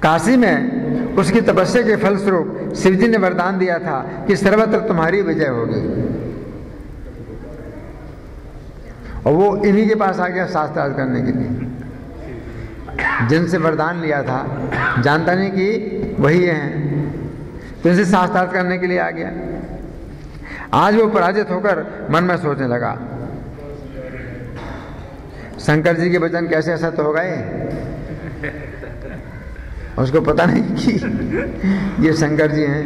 काशी में उसकी तपस्या के फलस्वरूप शिवजी ने वरदान दिया था कि सर्वत्र तुम्हारी विजय होगी। और वो इन्हीं के पास आ गया शास्त्रार्थ करने के लिए। जिनसे वरदान लिया था जानता नहीं कि वही हैं, तो इनसे शास्त्रार्थ करने के लिए आ गया। आज वो पराजित होकर मन में सोचने लगा, शंकर जी के वचन कैसे असत्य हो गए। उसको पता नहीं कि ये शंकर जी हैं।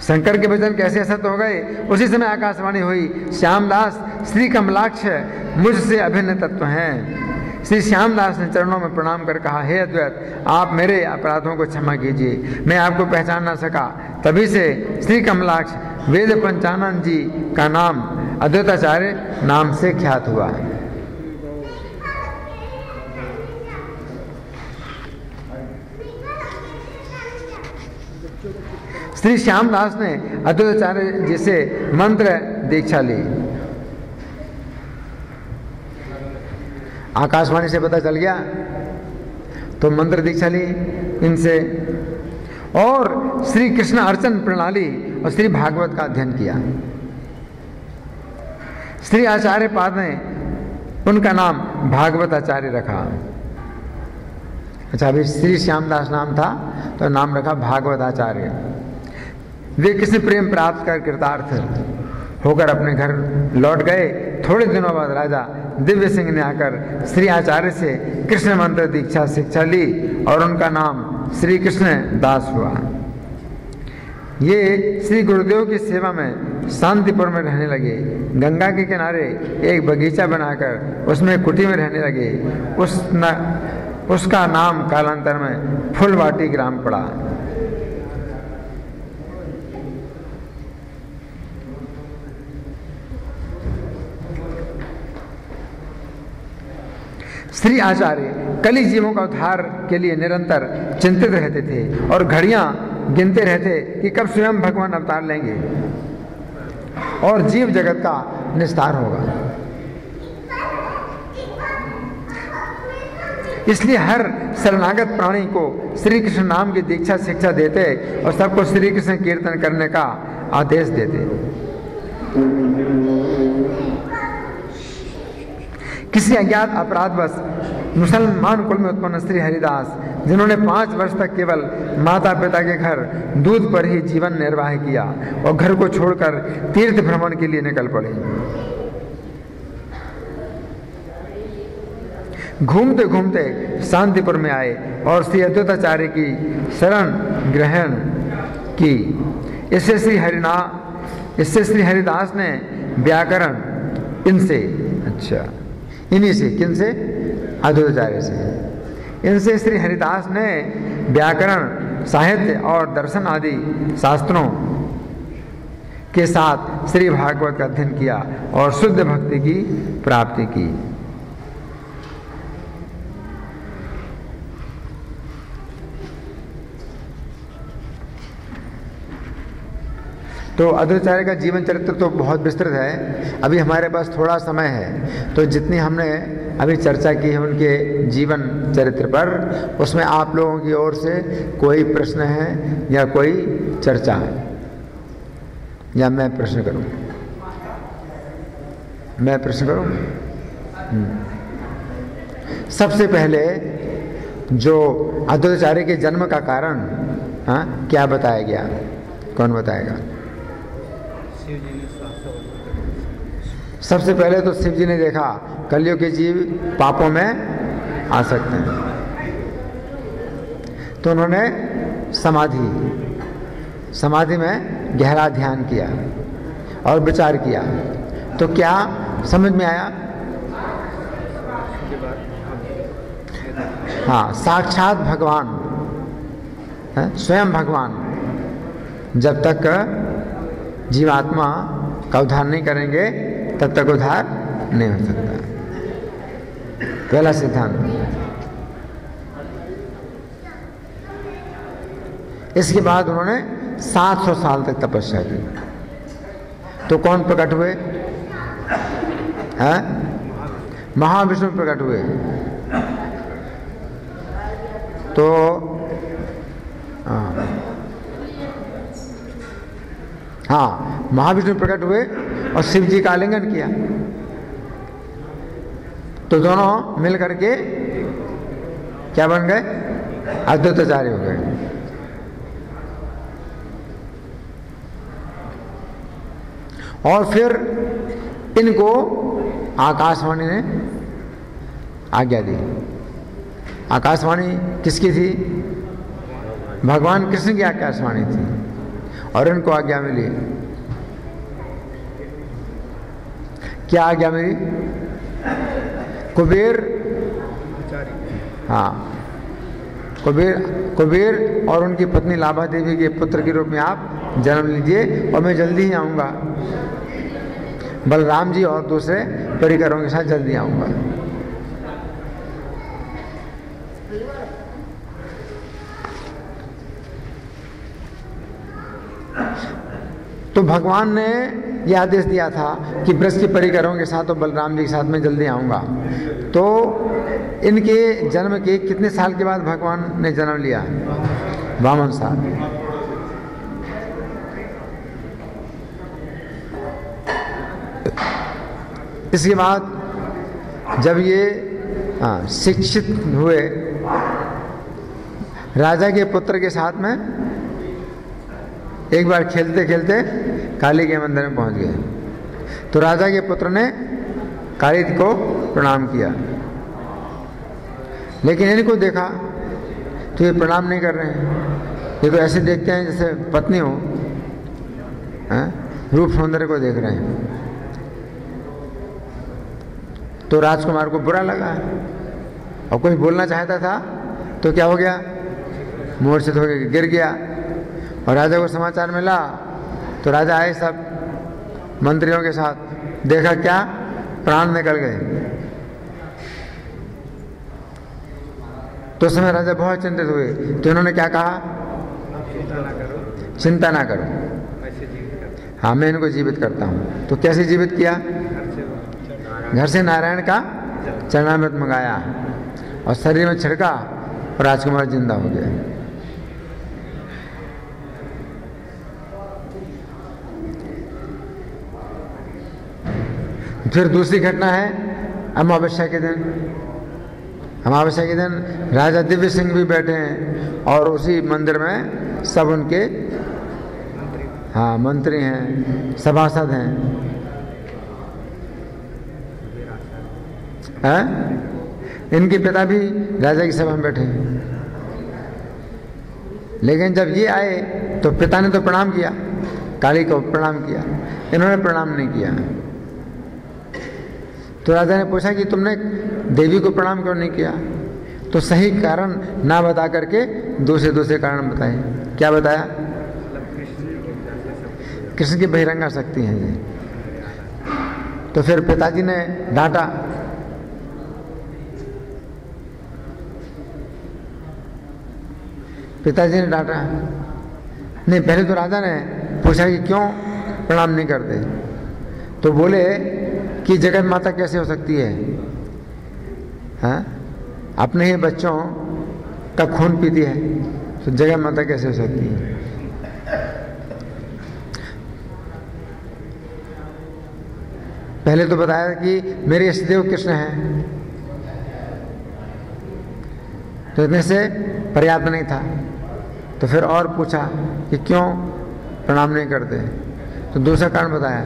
शंकर के वचन कैसे असत्य हो गए। उसी समय आकाशवाणी हुई, श्यामदास श्री कमलाक्ष मुझसे अभिन्न तत्व हैं। श्री श्यामदास ने चरणों में प्रणाम कर कहा, हे अद्वैत, आप मेरे अपराधों को क्षमा कीजिए, मैं आपको पहचान ना सका। तभी से श्री कमलाक्ष वेद पंचानन जी का नाम अद्वैताचार्य नाम से ख्यात हुआ। श्री श्यामदास ने अद्वैताचार्य जी से मंत्र दीक्षा ली। आकाशवाणी से पता चल गया तो मंत्र दीक्षा ली इनसे, और श्री कृष्ण अर्चन प्रणाली और श्री भागवत का अध्ययन किया। श्री आचार्य पाद ने उनका नाम भागवत आचार्य रखा। अच्छा, अभी श्री श्यामदास नाम था तो नाम रखा भागवत आचार्य। वे कृष्ण प्रेम प्राप्त कर कृतार्थ होकर अपने घर लौट गए। थोड़े दिनों बाद राजा दिव्य सिंह ने आकर श्री आचार्य से कृष्ण मंत्र दीक्षा शिक्षा ली और उनका नाम श्री कृष्ण दास हुआ। ये श्री गुरुदेव की सेवा में शांतिपुर में रहने लगे। गंगा के किनारे एक बगीचा बनाकर उसमें कुटी में रहने लगे। उसका नाम कालांतर में फुलवाटी ग्राम पड़ा। श्री आचार्य कली जीवों का उद्धार के लिए निरंतर चिंतित रहते थे और घड़ियां गिनते रहते कि कब स्वयं भगवान अवतार लेंगे और जीव जगत का निस्तार होगा। इसलिए हर शरणागत प्राणी को श्री कृष्ण नाम की दीक्षा शिक्षा देते और सबको श्री कृष्ण कीर्तन करने का आदेश देते। किसी अज्ञात अपराधवश मुसलमान कुल में उत्पन्न श्री हरिदास, जिन्होंने 5 वर्ष तक केवल माता पिता के घर दूध पर ही जीवन निर्वाह किया और घर को छोड़कर तीर्थ भ्रमण के लिए निकल पड़े। घूमते घूमते शांतिपुर में आए और श्री अद्वैताचार्य की शरण ग्रहण की। इससे श्री हरिदास ने व्याकरण इन्हीं से किनसे? अद्वैताचार्य से। इनसे श्री हरिदास ने व्याकरण, साहित्य और दर्शन आदि शास्त्रों के साथ श्री भागवत का अध्ययन किया और शुद्ध भक्ति की प्राप्ति की। तो अद्वैताचार्य का जीवन चरित्र तो बहुत विस्तृत है। अभी हमारे पास थोड़ा समय है, तो जितनी हमने अभी चर्चा की है उनके जीवन चरित्र पर, उसमें आप लोगों की ओर से कोई प्रश्न है या कोई चर्चा है, या मैं प्रश्न करूं? मैं प्रश्न करूं? सबसे पहले जो अद्वैताचार्य के जन्म का कारण क्या बताया गया? कौन बताएगा? सबसे पहले तो शिव जी ने देखा कलयुग के जीव पापों में आ सकते हैं, तो उन्होंने समाधि में गहरा ध्यान किया और विचार किया। तो क्या समझ में आया? हाँ, साक्षात भगवान, स्वयं भगवान जब तक जीवात्मा का उद्धार नहीं करेंगे तब तक उद्धार नहीं हो सकता। पहला सिद्धांत। इसके बाद उन्होंने 700 साल तक तपस्या की। तो कौन प्रकट हुए? महाविष्णु प्रकट हुए। तो महाविष्णु प्रकट हुए और शिव जी का आलिंगन किया, तो दोनों मिल करके क्या बन गए? अद्वैताचार्य हो गए। और फिर इनको आकाशवाणी ने आज्ञा दी। आकाशवाणी किसकी थी? भगवान कृष्ण की आकाशवाणी थी, और इनको आज्ञा मिली। क्या आज्ञा मिली? कुबेर और उनकी पत्नी लाभा देवी के पुत्र के रूप में आप जन्म लीजिए और मैं जल्दी ही आऊँगा। बलराम जी और दूसरे परिकरों के साथ जल्दी आऊँगा। तो भगवान ने यह आदेश दिया था कि ब्रज की परिकरों के साथ और बलराम जी के साथ में जल्दी आऊँगा। तो इनके जन्म के कितने साल के बाद भगवान ने जन्म लिया? 52 साल। इसके बाद जब ये शिक्षित हुए, राजा के पुत्र के साथ में एक बार खेलते खेलते काली के मंदिर में पहुंच गए। तो राजा के पुत्र ने काली को प्रणाम किया, लेकिन इनको देखा तो ये प्रणाम नहीं कर रहे हैं। ये तो ऐसे देखते हैं जैसे पत्नी हो, रूप सौंदर्य को देख रहे हैं। तो राजकुमार को बुरा लगा और कोई बोलना चाहता था तो क्या हो गया? मूर्छित हो गया, गिर गया। और राजा को समाचार मिला तो राजा आए सब मंत्रियों के साथ, देखा क्या? प्राण निकल गए। तो उस समय राजा बहुत चिंतित हुए। तो उन्होंने क्या कहा? चिंता ना करो, हाँ मैं इनको जीवित करता हूँ। तो कैसे जीवित किया? घर से नारायण का चरणामृत मंगाया और शरीर में छिड़का और राजकुमार जिंदा हो गया। फिर दूसरी घटना है अमावस्या के दिन। अमावस्या के दिन राजा दिव्य सिंह भी बैठे हैं और उसी मंदिर में सब उनके मंत्री हैं, सभासद हैं। इनके पिता भी राजा की सभा में बैठे हैं। लेकिन जब ये आए तो पिता ने तो प्रणाम किया, काली को प्रणाम किया, इन्होंने प्रणाम नहीं किया। तो राजा ने पूछा कि तुमने देवी को प्रणाम क्यों नहीं किया? तो सही कारण ना बता करके दूसरे कारण बताए। क्या बताया? कृष्ण की बहिरंगा शक्ति है ये। तो फिर पिताजी ने डांटा। पिताजी ने डांटा नहीं, पहले तो राजा ने पूछा कि क्यों प्रणाम नहीं करते? तो बोले कि जगत माता कैसे हो सकती है? अपने ही बच्चों का खून पीती है, तो जगत माता कैसे हो सकती है? पहले तो बताया कि मेरे इष्टदेव कृष्ण हैं, तो इतने से पर्याप्त नहीं था। तो फिर और पूछा कि क्यों प्रणाम नहीं करते? तो दूसरा कारण बताया।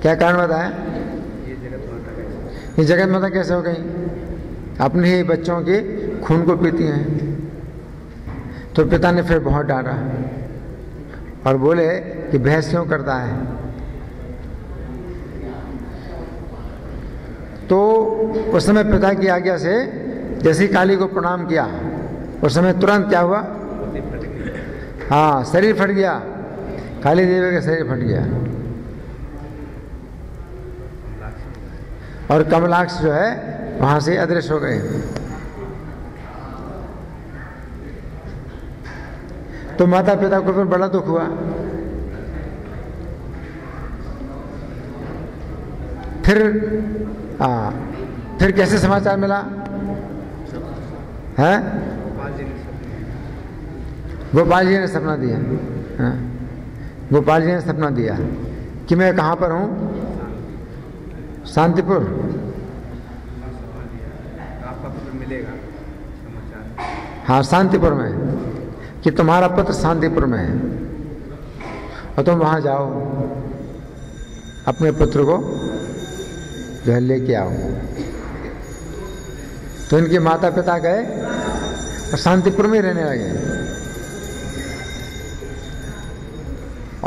क्या कारण बताया? ये जगत माता कैसे हो गई? अपने ही बच्चों के खून को पीती हैं। तो पिता ने फिर बहुत डांटा और बोले कि बहस क्यों करता है? तो उस समय पिता की आज्ञा से जैसे ही काली को प्रणाम किया, उस समय तुरंत क्या हुआ? शरीर फट गया, काली देवी का शरीर फट गया और कमलाक्ष जो है वहां से अदृश्य हो गए। तो माता पिता को फिर बड़ा दुख हुआ। फिर कैसे समाचार मिला? है गोपाल जी ने सपना दिया। गोपाल जी ने सपना दिया कि मैं कहाँ पर हूँ? शांतिपुर। आपका पुत्र मिलेगा हाँ, शांतिपुर में, कि तुम्हारा पुत्र शांतिपुर में है और तुम वहाँ जाओ, अपने पुत्र को जो है लेके आओ। तो इनके माता पिता गए और शांतिपुर में रहने लगे।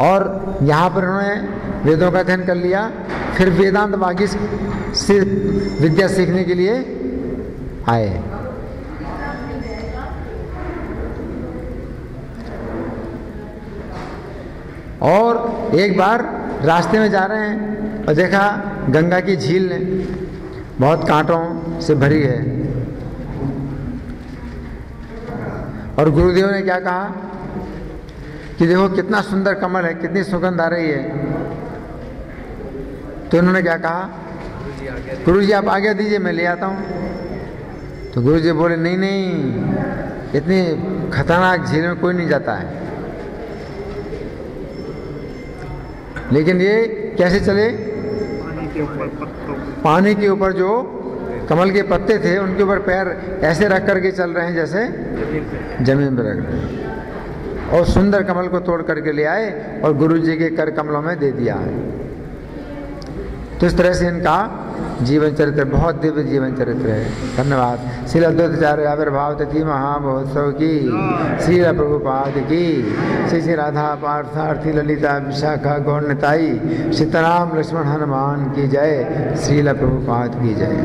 और यहाँ पर उन्होंने वेदों का अध्ययन कर लिया। फिर वेदांत वागी से विद्या सीखने के लिए आए। और एक बार रास्ते में जा रहे हैं और देखा गंगा की झील बहुत कांटों से भरी है। और गुरुदेव ने क्या कहा कि देखो कितना सुंदर कमल है, कितनी सुगंध आ रही है। तो इन्होंने क्या कहा, गुरु जी आप आज्ञा दीजिए, मैं ले आता हूँ। तो गुरु जी बोले नहीं नहीं, इतनी खतरनाक झील में कोई नहीं जाता है। लेकिन ये कैसे चले, पानी के ऊपर जो कमल के पत्ते थे उनके ऊपर पैर ऐसे रख करके चल रहे हैं जैसे जमीन पर रख रहे हैं, और सुंदर कमल को तोड़ करके ले आए और गुरु जी के कर कमलों में दे दिया। तो इस तरह से इनका जीवन चरित्र बहुत दिव्य जीवन चरित्र है। धन्यवाद। श्रील अद्वैताचार्य आविर्भाव तिथि महामहोत्सव की, श्रील प्रभुपाद की, श्री श्री राधा पार्थार्थी ललिता विशाखा गौर निताई, सीताराम लक्ष्मण हनुमान की जय, श्रील प्रभुपाद की जय।